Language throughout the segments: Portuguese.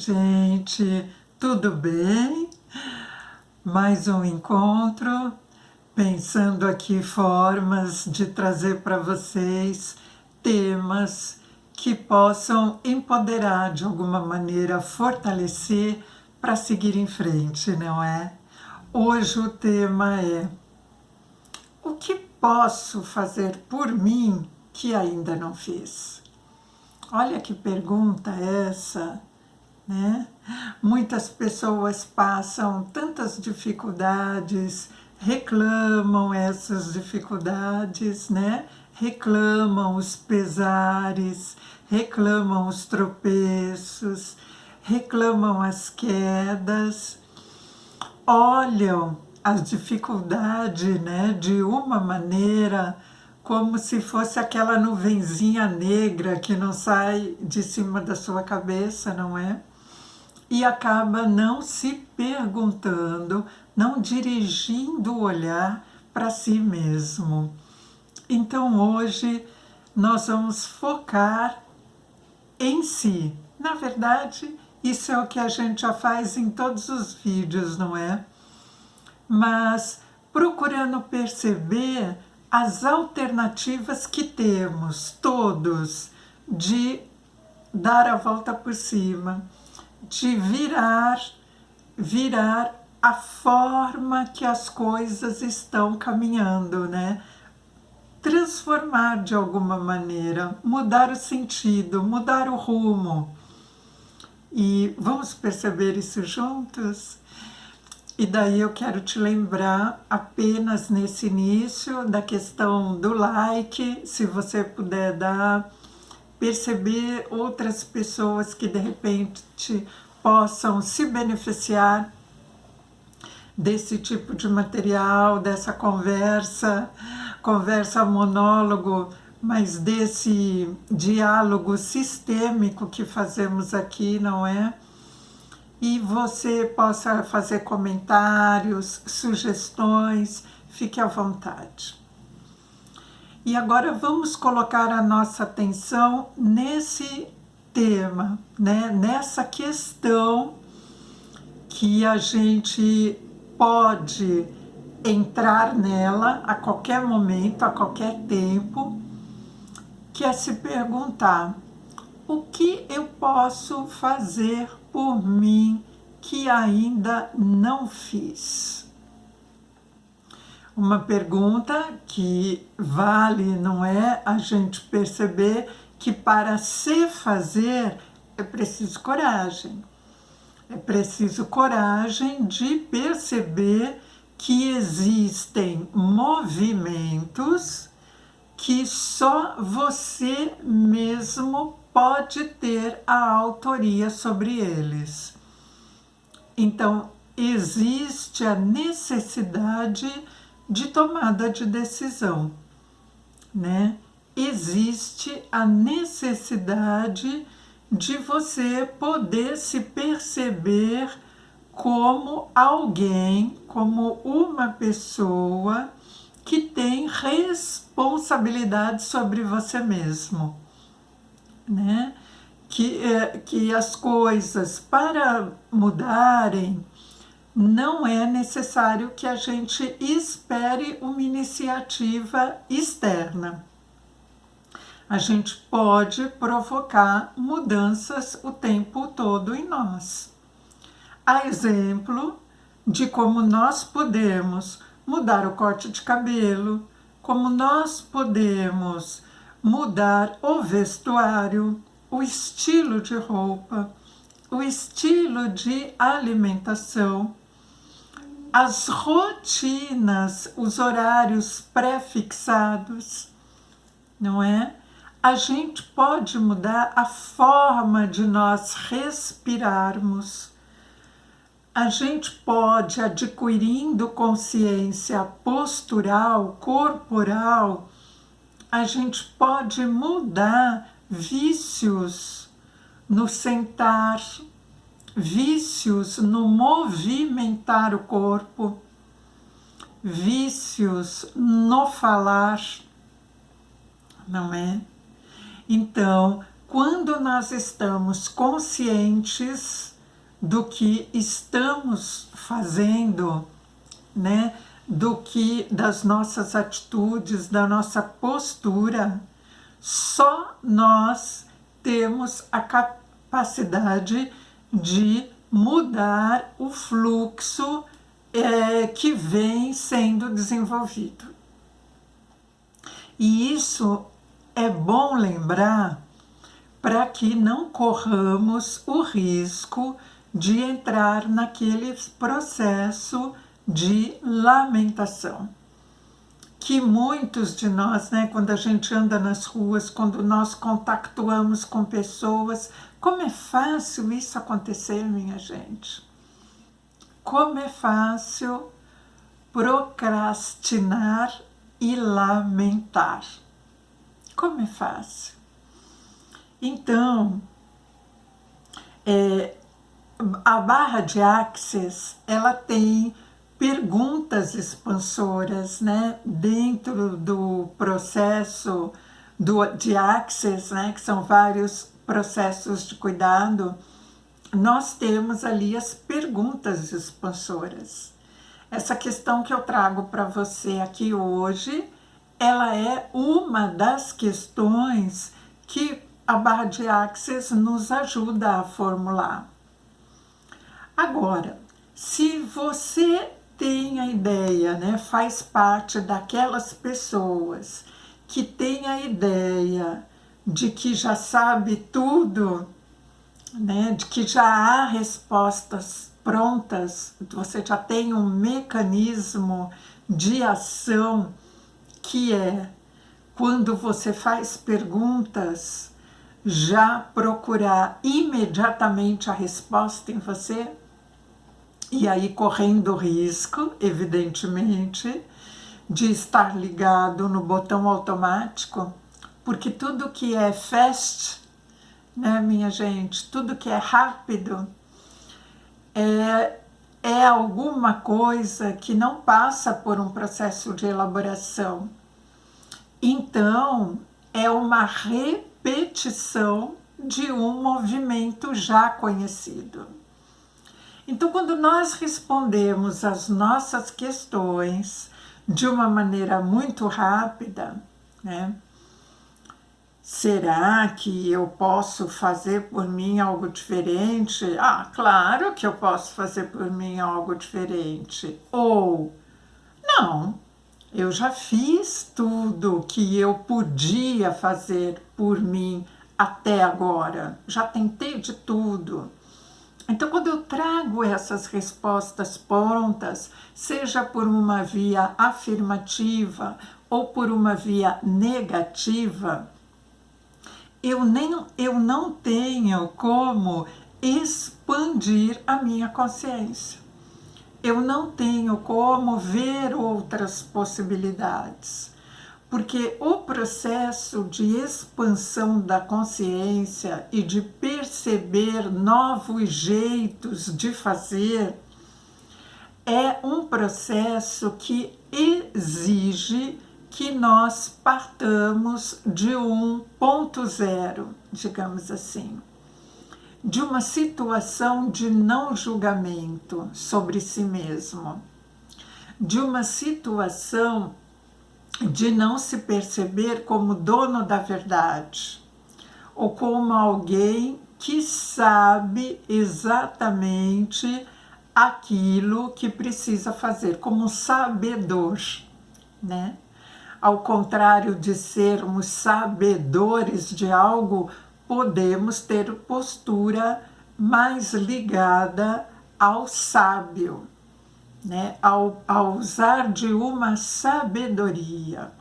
gente, tudo bem? Mais um encontro, pensando aqui formas de trazer para vocês temas que possam empoderar de alguma maneira, fortalecer para seguir em frente, não é? Hoje o tema é: o que posso fazer por mim que ainda não fiz? Olha que pergunta essa, né? Muitas pessoas passam tantas dificuldades, reclamam essas dificuldades, né? Reclamam os pesares, reclamam os tropeços, reclamam as quedas, olham as dificuldades, né, de uma maneira como se fosse aquela nuvenzinha negra que não sai de cima da sua cabeça, não é? E acaba não se perguntando, não dirigindo o olhar para si mesmo. Então hoje nós vamos focar em si. Na verdade, isso é o que a gente já faz em todos os vídeos, não é? Mas procurando perceber as alternativas que temos todos de dar a volta por cima, de virar a forma que as coisas estão caminhando, né? Transformar de alguma maneira, mudar o sentido, mudar o rumo. E vamos perceber isso juntos? E daí eu quero te lembrar apenas nesse início da questão do like, se você puder dar, perceber outras pessoas que de repente possam se beneficiar desse tipo de material, dessa conversa monólogo, mas desse diálogo sistêmico que fazemos aqui, não é? E você possa fazer comentários, sugestões, fique à vontade. E agora vamos colocar a nossa atenção nesse tema, né? Nessa questão que a gente pode entrar nela a qualquer momento, a qualquer tempo, que é se perguntar: o que eu posso fazer por mim que ainda não fiz? Uma pergunta que vale, não é, a gente perceber que para se fazer é preciso coragem. É preciso coragem de perceber que existem movimentos que só você mesmo pode ter a autoria sobre eles. Então, existe a necessidade de tomada de decisão, né? Existe a necessidade de você poder se perceber como alguém, como uma pessoa que tem responsabilidade sobre você mesmo, né? Que as coisas, para mudarem, não é necessário que a gente espere uma iniciativa externa. A gente pode provocar mudanças o tempo todo em nós. A exemplo de como nós podemos mudar o corte de cabelo, como nós podemos mudar o vestuário, o estilo de roupa, o estilo de alimentação, as rotinas, os horários pré-fixados, não é? A gente pode mudar a forma de nós respirarmos. A gente pode, adquirindo consciência postural, corporal, a gente pode mudar vícios no sentar, vícios no movimentar o corpo, vícios no falar, não é? Então, quando nós estamos conscientes do que estamos fazendo, né? Do que das nossas atitudes, da nossa postura. Só nós temos a capacidade de mudar o fluxo que vem sendo desenvolvido. E isso é bom lembrar para que não corramos o risco de entrar naquele processo de lamentação. Que muitos de nós, né, quando a gente anda nas ruas, quando nós contactuamos com pessoas, como é fácil isso acontecer, minha gente. Como é fácil procrastinar e lamentar. Como é fácil. Então, a barra de Access, ela tem perguntas expansoras, né, dentro do processo de Access, né, que são vários processos de cuidado. Nós temos ali as perguntas expansoras. Essa questão que eu trago para você aqui hoje, ela é uma das questões que a barra de Access nos ajuda a formular. Agora, se você tem a ideia, né, faz parte daquelas pessoas que têm a ideia de que já sabe tudo, né, de que já há respostas prontas, você já tem um mecanismo de ação que é, quando você faz perguntas, já procurar imediatamente a resposta em você, e aí correndo o risco, evidentemente, de estar ligado no botão automático, porque tudo que é fast, né, minha gente, tudo que é rápido, é alguma coisa que não passa por um processo de elaboração. Então, é uma repetição de um movimento já conhecido. Então, quando nós respondemos às nossas questões de uma maneira muito rápida, né? Será que eu posso fazer por mim algo diferente? Ah, claro que eu posso fazer por mim algo diferente. Ou, não, eu já fiz tudo que eu podia fazer por mim até agora. Já tentei de tudo. Então, quando eu trago essas respostas prontas, seja por uma via afirmativa ou por uma via negativa, eu não tenho como expandir a minha consciência. Eu não tenho como ver outras possibilidades. Porque o processo de expansão da consciência e de perceber novos jeitos de fazer é um processo que exige que nós partamos de um ponto zero, digamos assim, de uma situação de não julgamento sobre si mesmo, de uma situação de não se perceber como dono da verdade, ou como alguém que sabe exatamente aquilo que precisa fazer, como um sabedor, né? Ao contrário de sermos sabedores de algo, podemos ter postura mais ligada ao sábio, né? Ao usar de uma sabedoria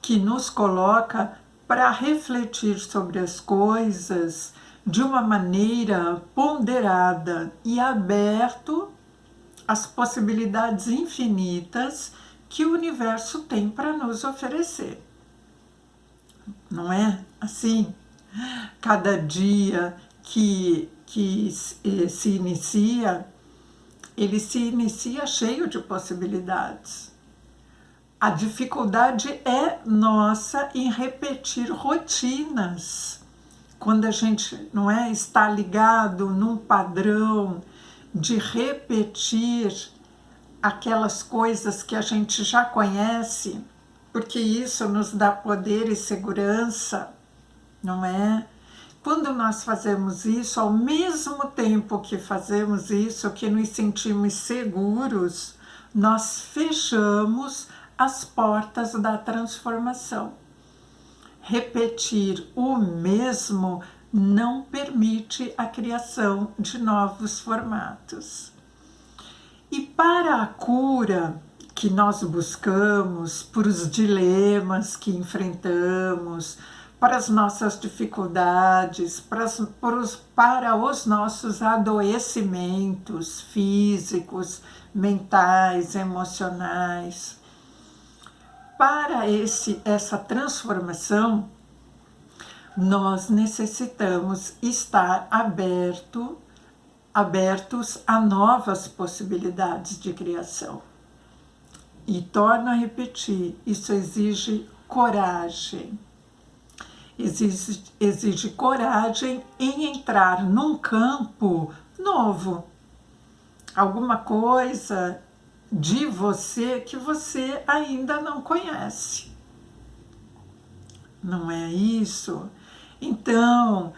que nos coloca para refletir sobre as coisas de uma maneira ponderada e aberto às possibilidades infinitas que o universo tem para nos oferecer. Não é assim? Cada dia que se inicia, ele se inicia cheio de possibilidades. A dificuldade é nossa em repetir rotinas quando a gente não é, está ligado num padrão de repetir aquelas coisas que a gente já conhece, porque isso nos dá poder e segurança, não é? Quando nós fazemos isso, ao mesmo tempo que fazemos isso, que nos sentimos seguros, nós fechamos as portas da transformação. Repetir o mesmo não permite a criação de novos formatos. E para a cura que nós buscamos, para os dilemas que enfrentamos, para as nossas dificuldades, para os nossos adoecimentos físicos, mentais, emocionais, para essa transformação, nós necessitamos estar abertos a novas possibilidades de criação. E torno a repetir, isso exige coragem. Exige coragem em entrar num campo novo. Alguma coisa de você que você ainda não conhece. Não é isso? Então,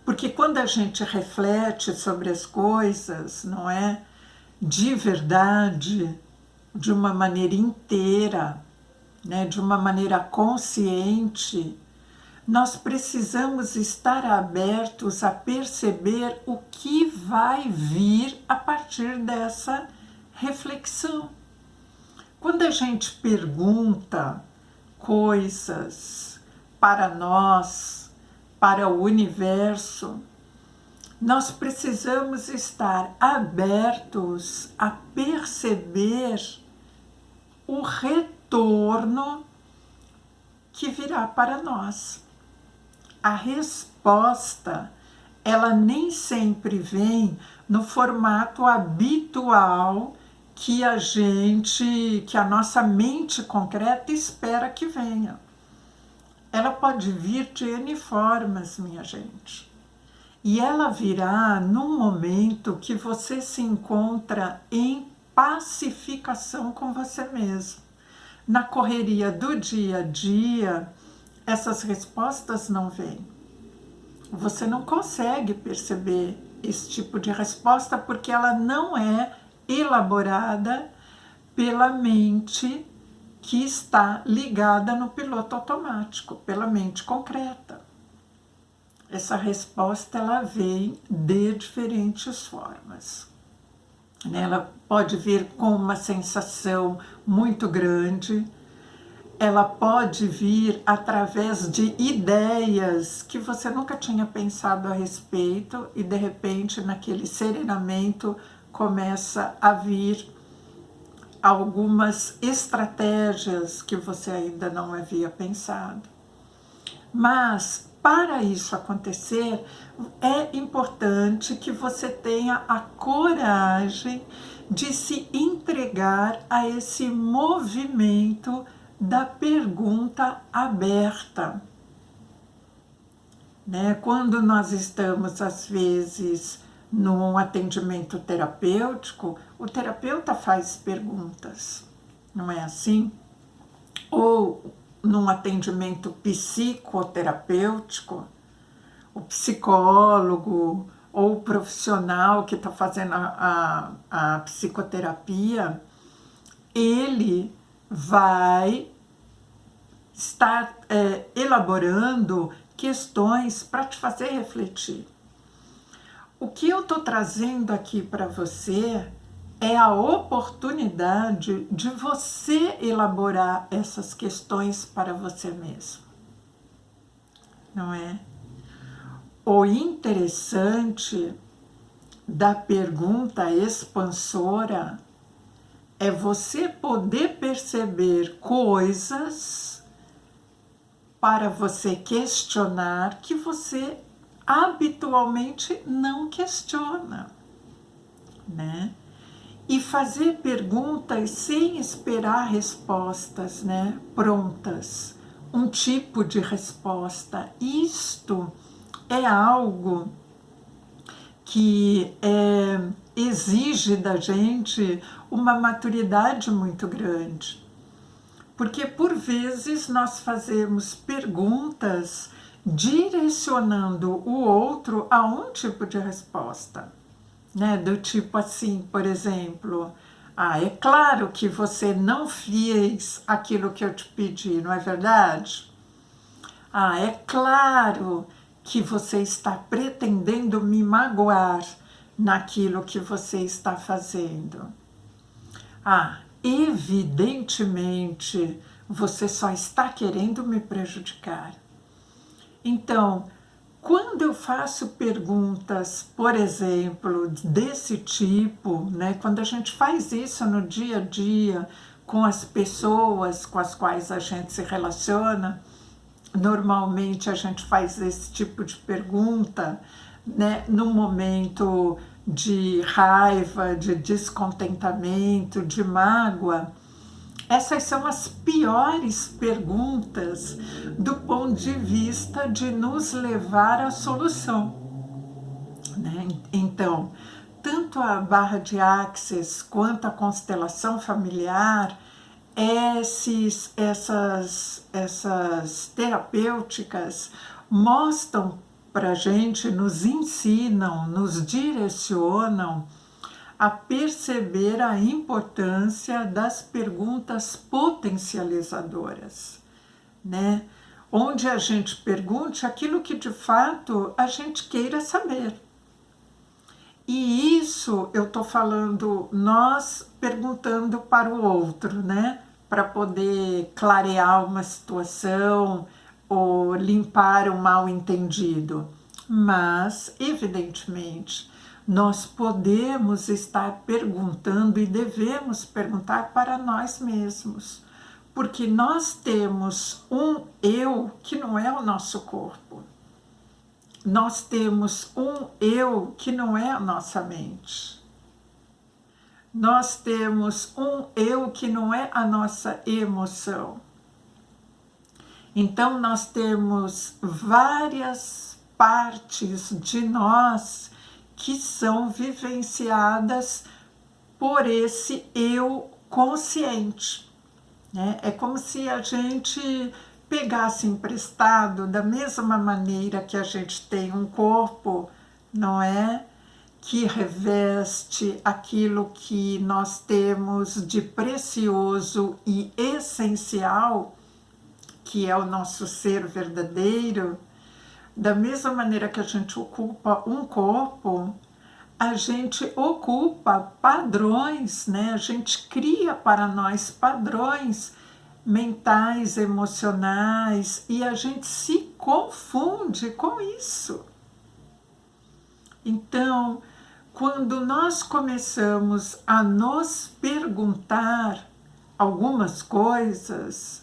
porque quando a gente reflete sobre as coisas, não é? De verdade, de uma maneira inteira, né? De uma maneira consciente, nós precisamos estar abertos a perceber o que vai vir a partir dessa reflexão. Quando a gente pergunta coisas para nós, para o universo, nós precisamos estar abertos a perceber o retorno que virá para nós. A resposta, ela nem sempre vem no formato habitual que a nossa mente concreta espera que venha. Ela pode vir de N formas, minha gente. E ela virá num momento que você se encontra em pacificação com você mesmo. Na correria do dia a dia, essas respostas não vêm. Você não consegue perceber esse tipo de resposta porque ela não é elaborada pela mente que está ligada no piloto automático, pela mente concreta. Essa resposta ela vem de diferentes formas. Ela pode vir com uma sensação muito grande, ela pode vir através de ideias que você nunca tinha pensado a respeito e de repente naquele serenamento começa a vir algumas estratégias que você ainda não havia pensado. Mas para isso acontecer, é importante que você tenha a coragem de se entregar a esse movimento da pergunta aberta. Né? Quando nós estamos, às vezes, num atendimento terapêutico, o terapeuta faz perguntas, não é assim? Ou num atendimento psicoterapêutico, o psicólogo ou o profissional que está fazendo a psicoterapia, ele vai estar elaborando questões para te fazer refletir. O que eu estou trazendo aqui para você é a oportunidade de você elaborar essas questões para você mesmo, não é? O interessante da pergunta expansora é você poder perceber coisas para você questionar que você habitualmente não questiona, né? E fazer perguntas sem esperar respostas, né, prontas. um tipo de resposta. Isto é algo que exige da gente uma maturidade muito grande. Porque, por vezes, nós fazemos perguntas direcionando o outro a um tipo de resposta, né? Do tipo assim, por exemplo, é claro que você não fez aquilo que eu te pedi, não é verdade? É claro que você está pretendendo me magoar naquilo que você está fazendo. Evidentemente, você só está querendo me prejudicar. Então, quando eu faço perguntas, por exemplo, desse tipo, né, quando a gente faz isso no dia a dia com as pessoas com as quais a gente se relaciona, normalmente a gente faz esse tipo de pergunta, né, no momento de raiva, de descontentamento, de mágoa. Essas são as piores perguntas do ponto de vista de nos levar à solução, né? Então, tanto a barra de Axis quanto a constelação familiar, essas terapêuticas mostram para a gente, nos ensinam, nos direcionam a perceber a importância das perguntas potencializadoras, né? Onde a gente pergunte aquilo que de fato a gente queira saber. E isso eu estou falando nós perguntando para o outro, né? Para poder clarear uma situação ou limpar um mal-entendido. Mas, evidentemente, nós podemos estar perguntando e devemos perguntar para nós mesmos, porque nós temos um eu que não é o nosso corpo. Nós temos um eu que não é a nossa mente. Nós temos um eu que não é a nossa emoção. Então, nós temos várias partes de nós que são vivenciadas por esse eu consciente, né? É como se a gente pegasse emprestado, da mesma maneira que a gente tem um corpo, não é? Que reveste aquilo que nós temos de precioso e essencial, que é o nosso ser verdadeiro. Da mesma maneira que a gente ocupa um corpo, a gente ocupa padrões, né? A gente cria para nós padrões mentais, emocionais, e a gente se confunde com isso. Então, quando nós começamos a nos perguntar algumas coisas,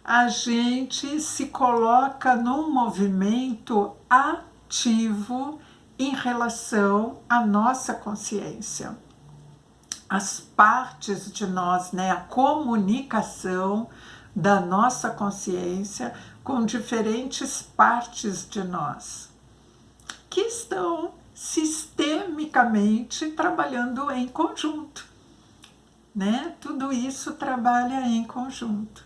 a gente se coloca num movimento ativo em relação à nossa consciência. As partes de nós, né, a comunicação da nossa consciência com diferentes partes de nós, que estão sistemicamente trabalhando em conjunto, né? Tudo isso trabalha em conjunto.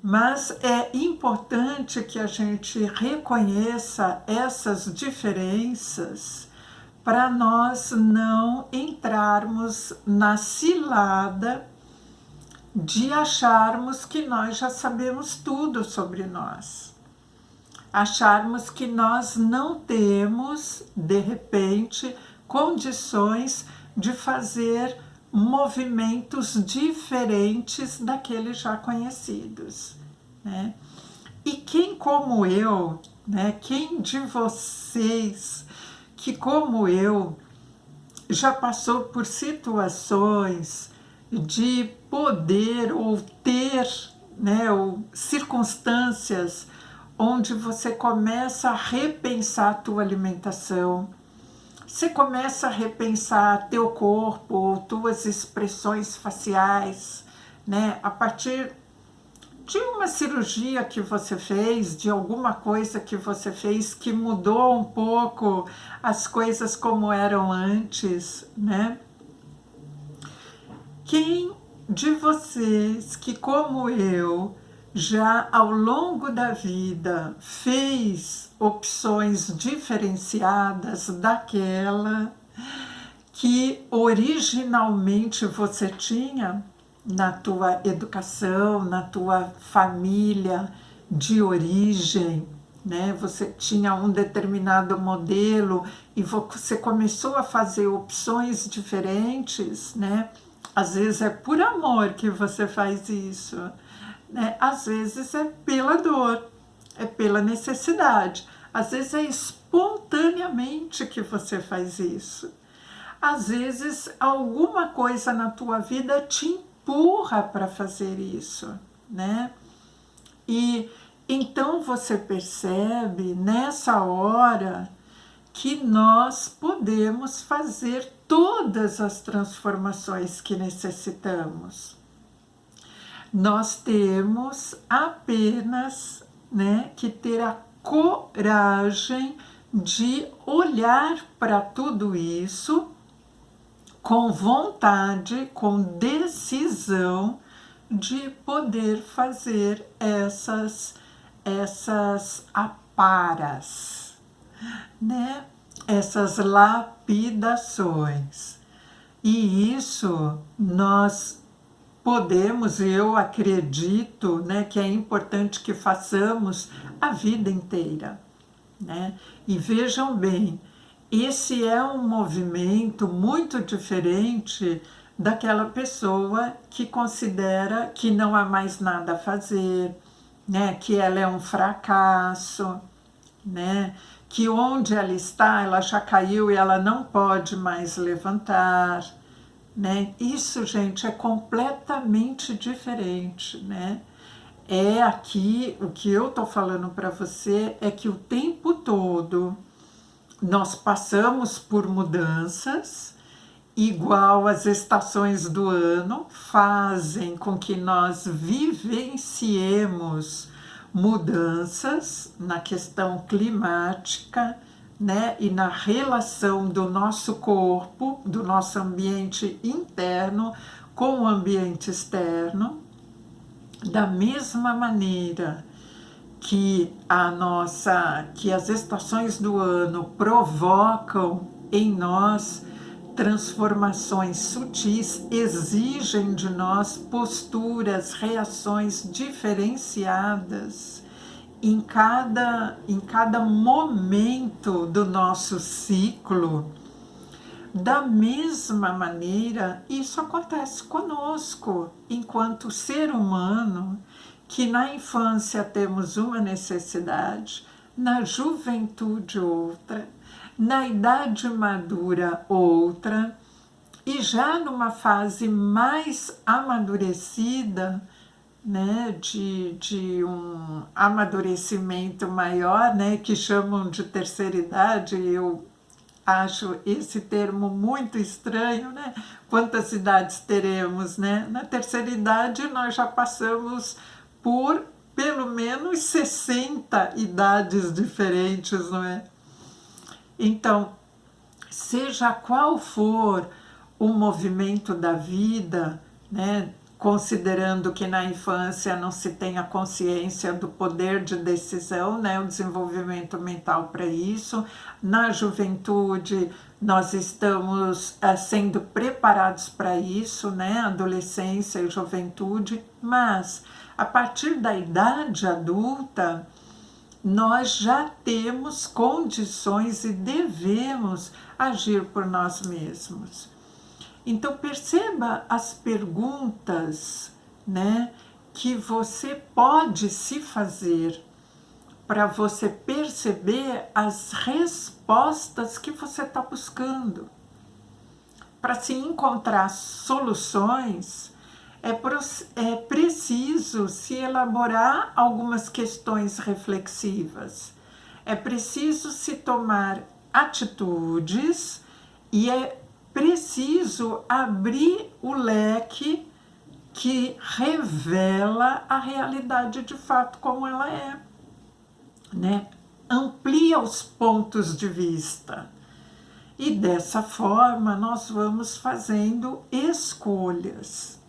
Mas é importante que a gente reconheça essas diferenças para nós não entrarmos na cilada de acharmos que nós já sabemos tudo sobre nós. Acharmos que nós não temos, de repente, condições de fazer movimentos diferentes daqueles já conhecidos, né? E quem como eu, né? Quem de vocês que como eu já passou por situações de poder ou ter, né, ou circunstâncias onde você começa a repensar a tua alimentação, você começa a repensar teu corpo, tuas expressões faciais, né, a partir de uma cirurgia que você fez, de alguma coisa que você fez que mudou um pouco as coisas como eram antes, né? Quem de vocês que, como eu, já ao longo da vida fez opções diferenciadas daquela que originalmente você tinha na tua educação, na tua família de origem, né? Você tinha um determinado modelo e você começou a fazer opções diferentes, né? Às vezes é por amor que você faz isso, né? Às vezes é pela dor, é pela necessidade, às vezes é espontaneamente que você faz isso. Às vezes alguma coisa na tua vida te empurra para fazer isso, né? E então você percebe nessa hora que nós podemos fazer todas as transformações que necessitamos. Nós temos apenas, né, que ter a coragem de olhar para tudo isso com vontade, com decisão de poder fazer essas aparas, né? Essas lapidações. E isso nós podemos, eu acredito, né, que é importante que façamos a vida inteira, né? E vejam bem, esse é um movimento muito diferente daquela pessoa que considera que não há mais nada a fazer, né? Que ela é um fracasso, né? Que onde ela está, ela já caiu e ela não pode mais levantar, né? Isso, gente, é completamente diferente, né? É aqui, o que eu tô falando para você é que o tempo todo nós passamos por mudanças, igual as estações do ano fazem com que nós vivenciemos mudanças na questão climática, né, e na relação do nosso corpo, do nosso ambiente interno com o ambiente externo, da mesma maneira que que as estações do ano provocam em nós transformações sutis, exigem de nós posturas, reações diferenciadas em cada momento do nosso ciclo. Da mesma maneira, isso acontece conosco, enquanto ser humano, que na infância temos uma necessidade, na juventude outra, na idade madura outra, e já numa fase mais amadurecida, né, de um amadurecimento maior, né, que chamam de terceira idade. Eu acho esse termo muito estranho, né? Quantas idades teremos, né? Na terceira idade nós já passamos por pelo menos 60 idades diferentes, não é? Então, seja qual for o movimento da vida, né? Considerando que na infância não se tem a consciência do poder de decisão, né? O desenvolvimento mental para isso. Na juventude, nós estamos sendo preparados para isso, né? Adolescência e juventude, mas a partir da idade adulta, nós já temos condições e devemos agir por nós mesmos. Então perceba as perguntas, né, que você pode se fazer para você perceber as respostas que você está buscando. Para se encontrar soluções, é preciso se elaborar algumas questões reflexivas. É preciso se tomar atitudes e é preciso abrir o leque que revela a realidade de fato como ela é, né? Amplia os pontos de vista. E dessa forma nós vamos fazendo escolhas,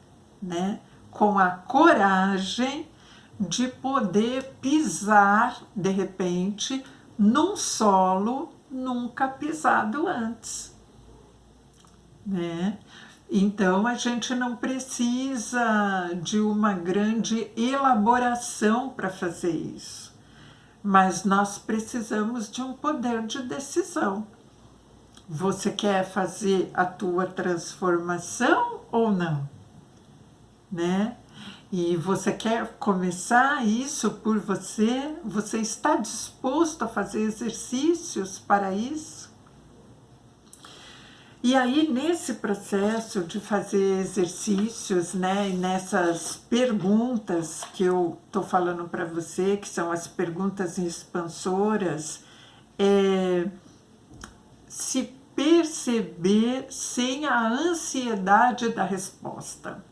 né? Com a coragem de poder pisar, de repente, num solo nunca pisado antes, né? Então a gente não precisa de uma grande elaboração para fazer isso, mas nós precisamos de um poder de decisão. Você quer fazer a tua transformação ou não, né? E você quer começar isso por você? Você está disposto a fazer exercícios para isso? E aí, nesse processo de fazer exercícios, né, e nessas perguntas que eu estou falando para você, que são as perguntas expansoras, se perceber sem a ansiedade da resposta.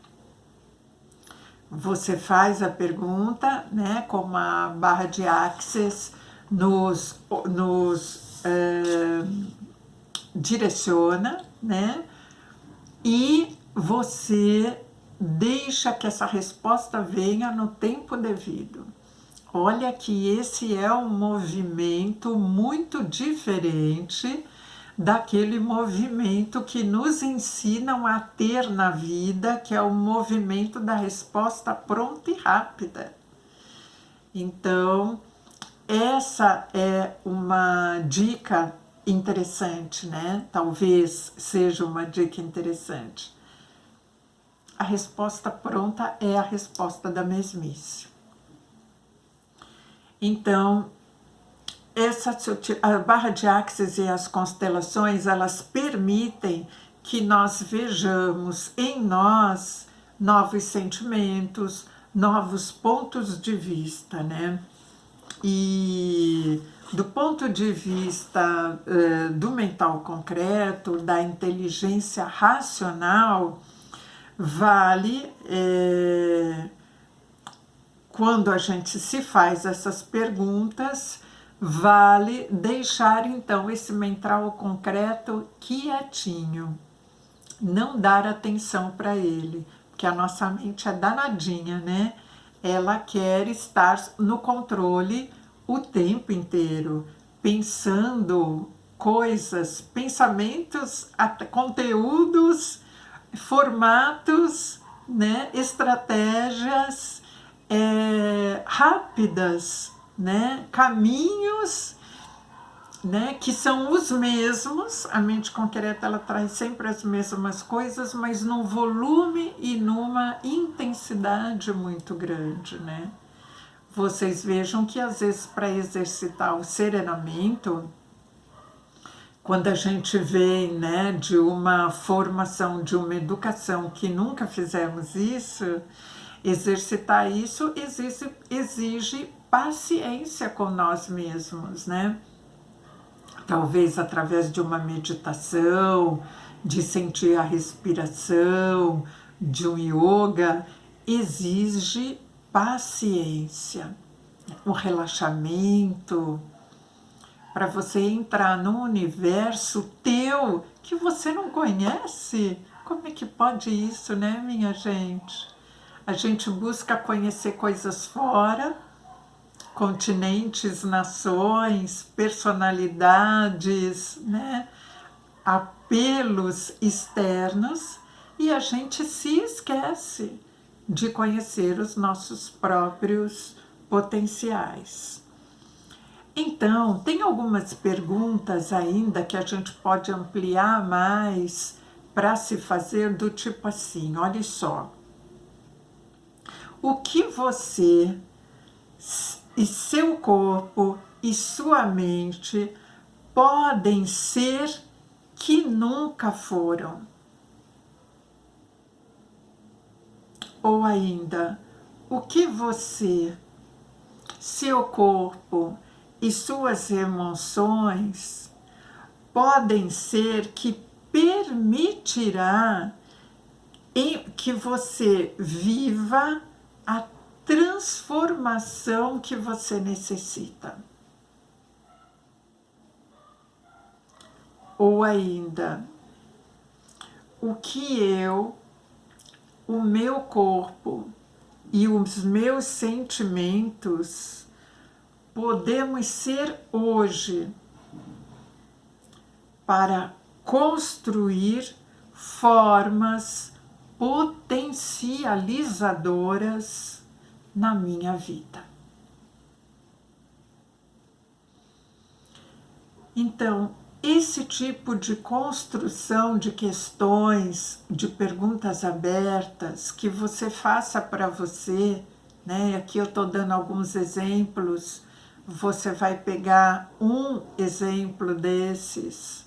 Você faz a pergunta, né, com uma barra de Access nos direciona, né, e você deixa que essa resposta venha no tempo devido. Olha que esse é um movimento muito diferente daquele movimento que nos ensinam a ter na vida, que é o movimento da resposta pronta e rápida. Então, essa é uma dica interessante, né? Talvez seja uma dica interessante. A resposta pronta é a resposta da mesmice. Então, a barra de Access e as constelações, elas permitem que nós vejamos em nós novos sentimentos, novos pontos de vista, né? E do ponto de vista do mental concreto, da inteligência racional, vale quando a gente se faz essas perguntas, vale deixar então esse mental concreto quietinho, não dar atenção para ele, porque a nossa mente é danadinha, né? Ela quer estar no controle o tempo inteiro, pensando coisas, pensamentos, conteúdos, formatos, né? Estratégias rápidas, né? Caminhos, né? Que são os mesmos. A mente concreta, ela traz sempre as mesmas coisas, mas num volume e numa intensidade muito grande, né? Vocês vejam que às vezes para exercitar o serenamento, quando a gente vem, né, de uma formação, de uma educação que nunca fizemos isso, exercitar isso exige paciência com nós mesmos, né? Talvez através de uma meditação, de sentir a respiração, de um yoga, exige paciência, um relaxamento, para você entrar num universo teu que você não conhece. Como é que pode isso, né, minha gente? A gente busca conhecer coisas fora, continentes, nações, personalidades, né? Apelos externos, e a gente se esquece de conhecer os nossos próprios potenciais. Então, tem algumas perguntas ainda que a gente pode ampliar mais para se fazer, do tipo assim, olha só. O que você e seu corpo e sua mente podem ser que nunca foram? Ou ainda, o que você, seu corpo e suas emoções podem ser que permitirá e que você viva a transformação que você necessita. Ou ainda, o que o meu corpo e os meus sentimentos podemos ser hoje para construir formas potencializadoras na minha vida. Então, esse tipo de construção de questões, de perguntas abertas que você faça para você, né? Aqui eu estou dando alguns exemplos, você vai pegar um exemplo desses,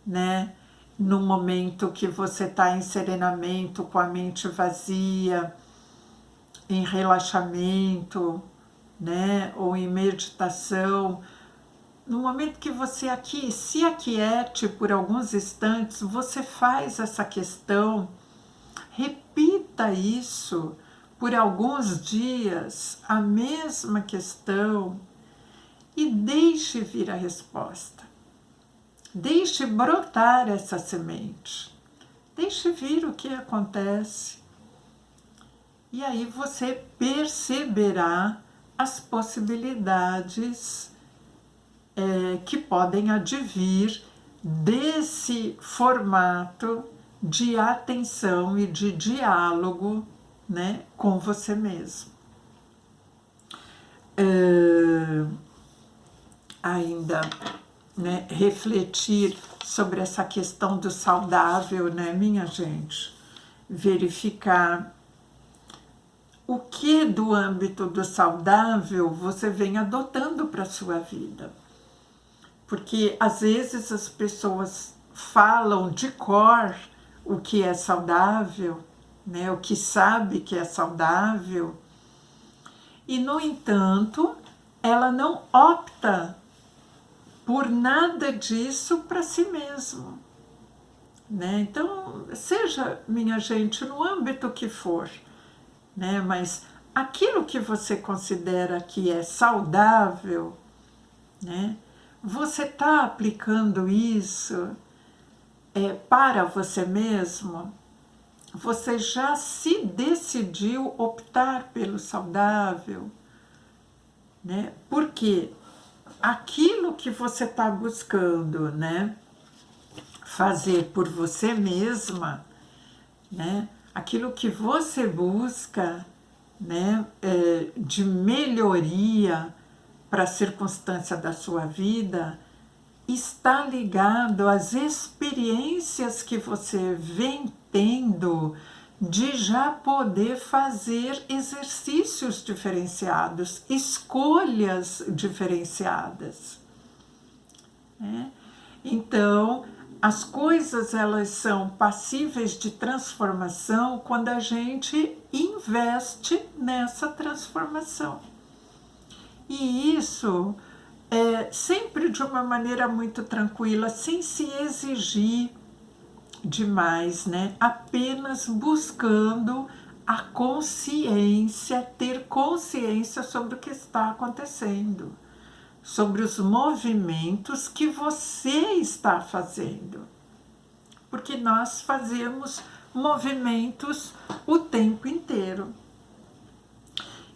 né? No momento que você está em serenamento, com a mente vazia, em relaxamento, né? Ou em meditação. No momento que você se aquiete por alguns instantes, você faz essa questão, repita isso por alguns dias, a mesma questão, e deixe vir a resposta. Deixe brotar essa semente. Deixe vir o que acontece. E aí você perceberá as possibilidades que podem advir desse formato de atenção e de diálogo, né, com você mesmo. Ainda, né, refletir sobre essa questão do saudável, né, minha gente? Verificar o que do âmbito do saudável você vem adotando para a sua vida. Porque às vezes as pessoas falam de cor o que é saudável, né? O que sabe que é saudável, e no entanto ela não opta por nada disso para si mesmo, né? Então, seja, minha gente, no âmbito que for, né? Mas aquilo que você considera que é saudável, né? Você está aplicando isso para você mesmo? Você já se decidiu optar pelo saudável? Né? Porque aquilo que você está buscando, né, fazer por você mesma, né, aquilo que você busca, né, de melhoria para a circunstância da sua vida, está ligado às experiências que você vem tendo de já poder fazer exercícios diferenciados, escolhas diferenciadas, né? Então, as coisas elas são passíveis de transformação quando a gente investe nessa transformação. E isso sempre de uma maneira muito tranquila, sem se exigir demais, né? Apenas buscando a consciência, ter consciência sobre o que está acontecendo, sobre os movimentos que você está fazendo. Porque nós fazemos movimentos o tempo inteiro.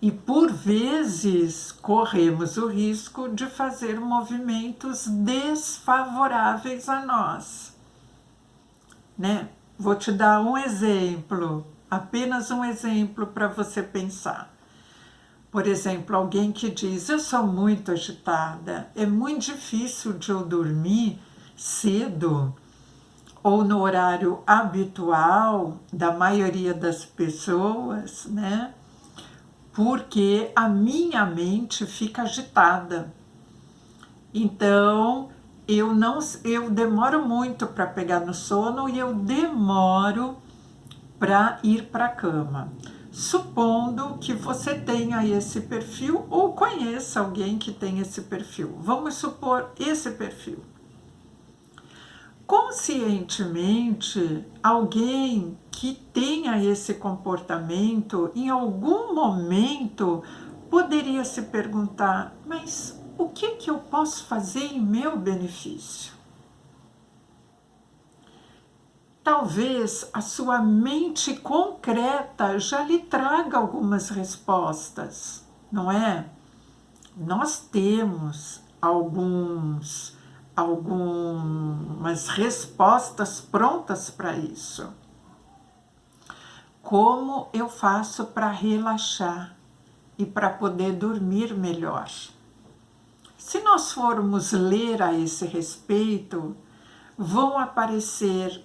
E por vezes corremos o risco de fazer movimentos desfavoráveis a nós, né? Vou te dar um exemplo, apenas um exemplo para você pensar. Por exemplo, alguém que diz: eu sou muito agitada, é muito difícil de eu dormir cedo ou no horário habitual da maioria das pessoas, né? Porque a minha mente fica agitada. Então, eu demoro muito para pegar no sono e eu demoro para ir para a cama. Supondo que você tenha esse perfil ou conheça alguém que tem esse perfil. Vamos supor esse perfil. Conscientemente, alguém que tenha esse comportamento, em algum momento, poderia se perguntar: mas o que eu posso fazer em meu benefício? Talvez a sua mente concreta já lhe traga algumas respostas, não é? Nós temos algumas respostas prontas para isso. Como eu faço para relaxar e para poder dormir melhor? Se nós formos ler a esse respeito, vão aparecer,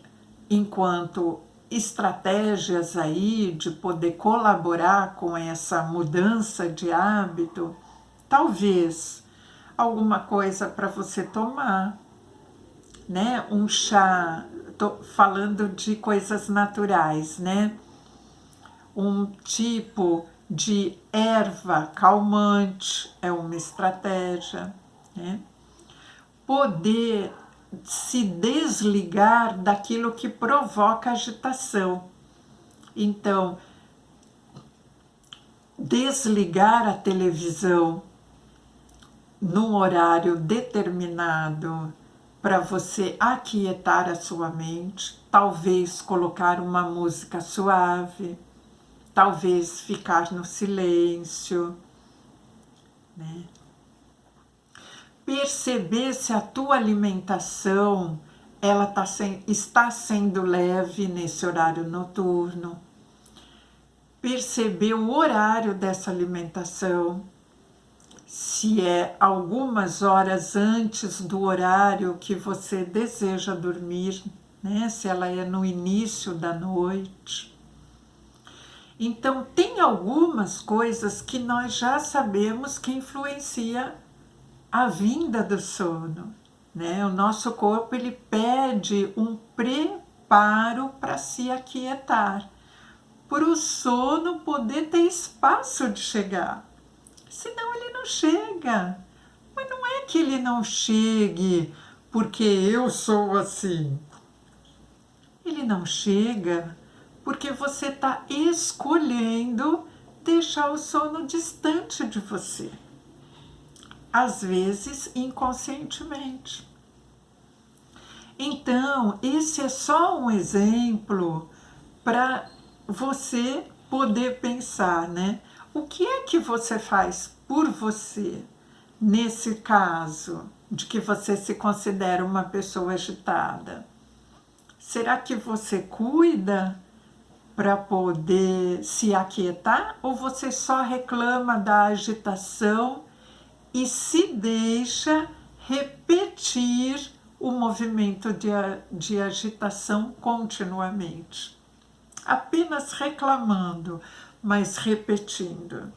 enquanto estratégias aí de poder colaborar com essa mudança de hábito, talvez alguma coisa para você tomar, né? Um chá, tô falando de coisas naturais, né? Um tipo de erva calmante é uma estratégia, né? Poder se desligar daquilo que provoca agitação. Então, desligar a televisão num horário determinado para você aquietar a sua mente, talvez colocar uma música suave, talvez ficar no silêncio, né? Perceber se a tua alimentação está sendo leve nesse horário noturno. Perceber o horário dessa alimentação, se é algumas horas antes do horário que você deseja dormir, né? Se ela é no início da noite. Então, tem algumas coisas que nós já sabemos que influencia a vinda do sono, né? O nosso corpo ele pede um preparo para se aquietar, para o sono poder ter espaço de chegar. Senão ele não chega. Mas não é que ele não chegue porque eu sou assim. Ele não chega porque você está escolhendo deixar o sono distante de você. Às vezes inconscientemente. Então, esse é só um exemplo para você poder pensar, né? O que é que você faz por você nesse caso de que você se considera uma pessoa agitada? Será que você cuida para poder se aquietar ou você só reclama da agitação e se deixa repetir o movimento de agitação continuamente? Apenas reclamando, mas repetindo.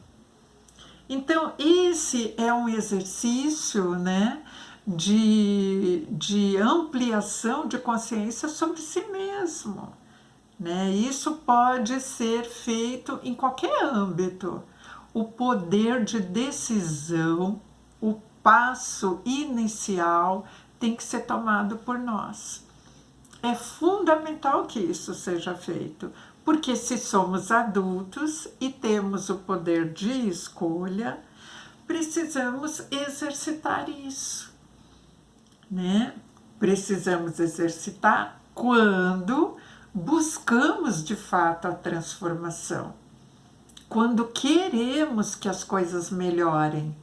Então, esse é um exercício, né, de ampliação de consciência sobre si mesmo, né? Isso pode ser feito em qualquer âmbito. O poder de decisão, o passo inicial tem que ser tomado por nós. É fundamental que isso seja feito, porque se somos adultos e temos o poder de escolha, precisamos exercitar isso, né? Precisamos exercitar quando buscamos de fato a transformação, quando queremos que as coisas melhorem,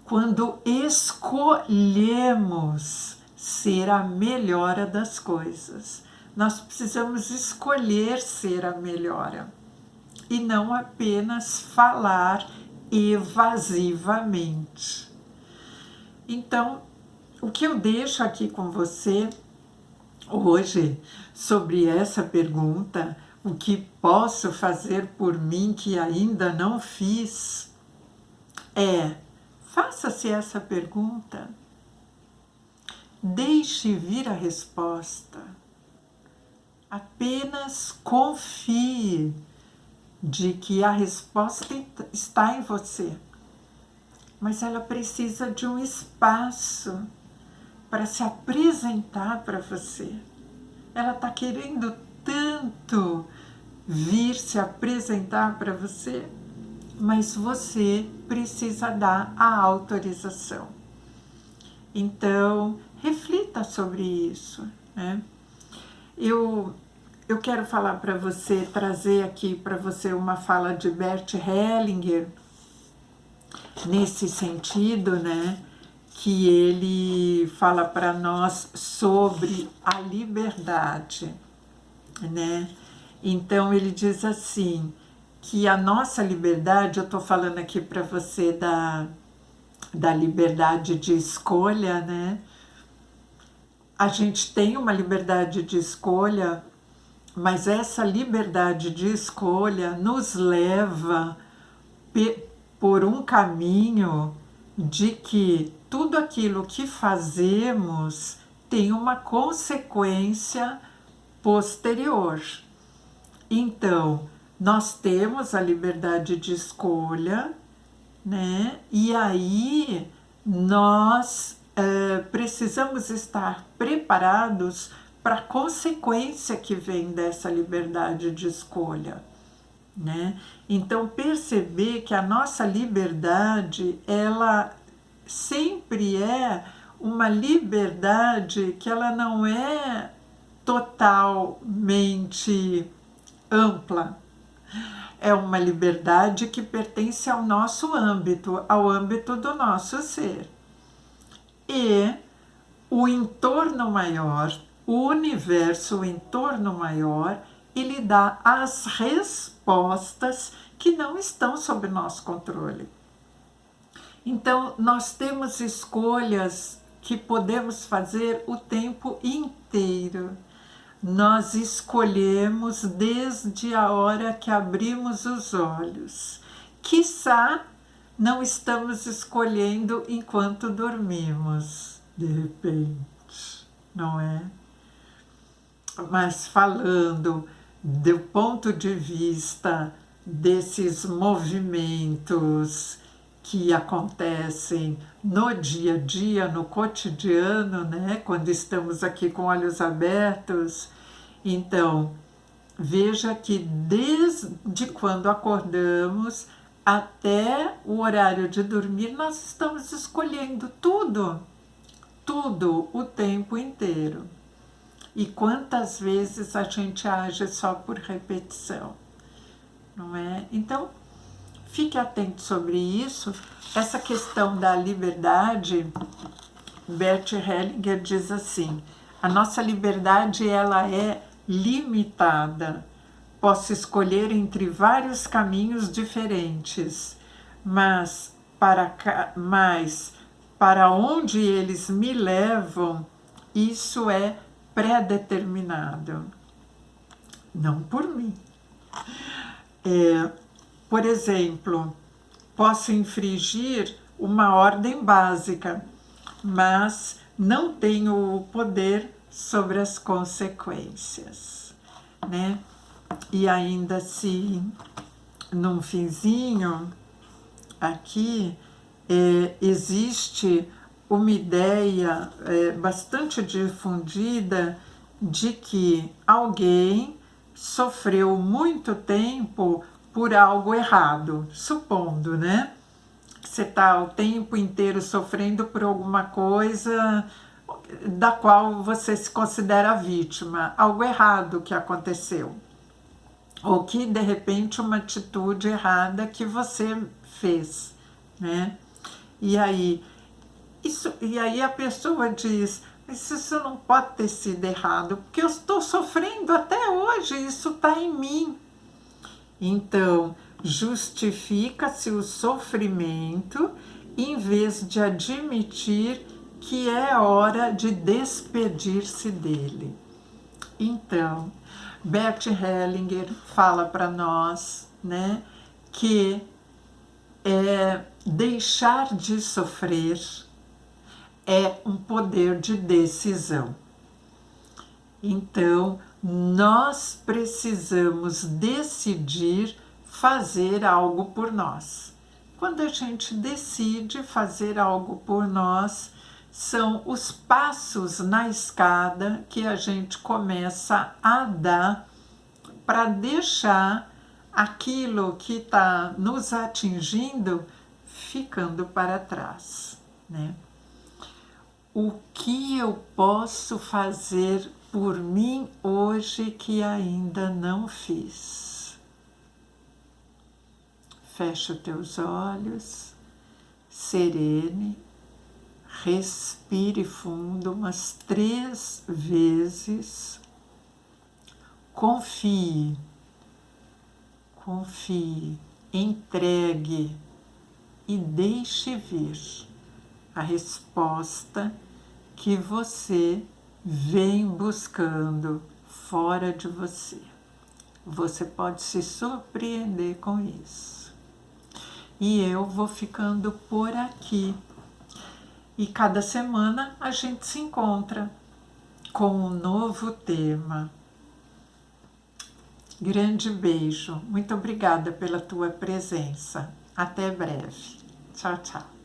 quando escolhemos ser a melhora das coisas. Nós precisamos escolher ser a melhora e não apenas falar evasivamente. Então, o que eu deixo aqui com você hoje sobre essa pergunta, o que posso fazer por mim que ainda não fiz, faça-se essa pergunta. Deixe vir a resposta. Apenas confie de que a resposta está em você. Mas ela precisa de um espaço, para se apresentar para você. Ela está querendo tanto vir se apresentar para você, mas você precisa dar a autorização. Então, reflita sobre isso, né? Eu quero falar para você, trazer aqui para você uma fala de Bert Hellinger, nesse sentido, né? Que ele fala para nós sobre a liberdade, né? Então ele diz assim, que a nossa liberdade, eu estou falando aqui para você da liberdade de escolha, né? A gente tem uma liberdade de escolha, mas essa liberdade de escolha nos leva por um caminho de que tudo aquilo que fazemos tem uma consequência posterior. Então, nós temos a liberdade de escolha, né? E aí nós precisamos estar preparados para a consequência que vem dessa liberdade de escolha, né? Então, perceber que a nossa liberdade, ela sempre é uma liberdade que ela não é totalmente ampla. É uma liberdade que pertence ao nosso âmbito, ao âmbito do nosso ser. E o entorno maior, o universo, o entorno maior, ele dá as respostas que não estão sob nosso controle. Então, nós temos escolhas que podemos fazer o tempo inteiro. Nós escolhemos desde a hora que abrimos os olhos. Quiçá não estamos escolhendo enquanto dormimos, de repente, não é? Mas falando do ponto de vista desses movimentos que acontecem no dia a dia, no cotidiano, né? Quando estamos aqui com olhos abertos. Então, veja que desde quando acordamos até o horário de dormir, nós estamos escolhendo tudo o tempo inteiro. E quantas vezes a gente age só por repetição, não é? Então, fique atento sobre isso. Essa questão da liberdade, Bert Hellinger diz assim, a nossa liberdade ela é limitada. Posso escolher entre vários caminhos diferentes, mas para onde eles me levam, isso é pré-determinado, não por mim. Por exemplo, posso infringir uma ordem básica, mas não tenho o poder sobre as consequências, né? E ainda assim, num finzinho, aqui existe uma ideia bastante difundida de que alguém sofreu muito tempo por algo errado, supondo, né? Você está o tempo inteiro sofrendo por alguma coisa da qual você se considera vítima, algo errado que aconteceu, ou que de repente uma atitude errada que você fez, né? E aí a pessoa diz, mas isso não pode ter sido errado, porque eu estou sofrendo até hoje, isso está em mim. Então, justifica-se o sofrimento em vez de admitir que é hora de despedir-se dele. Então, Bert Hellinger fala para nós, né, que deixar de sofrer é um poder de decisão. Então, nós precisamos decidir fazer algo por nós. Quando a gente decide fazer algo por nós, são os passos na escada que a gente começa a dar para deixar aquilo que está nos atingindo ficando para trás, né? O que eu posso fazer por mim hoje que ainda não fiz? Fecha os teus olhos, serene, respire fundo umas 3 vezes, confie, entregue e deixe vir a resposta que você vem buscando fora de você. Você pode se surpreender com isso. E eu vou ficando por aqui. E cada semana a gente se encontra com um novo tema. Grande beijo. Muito obrigada pela tua presença. Até breve. Tchau, tchau.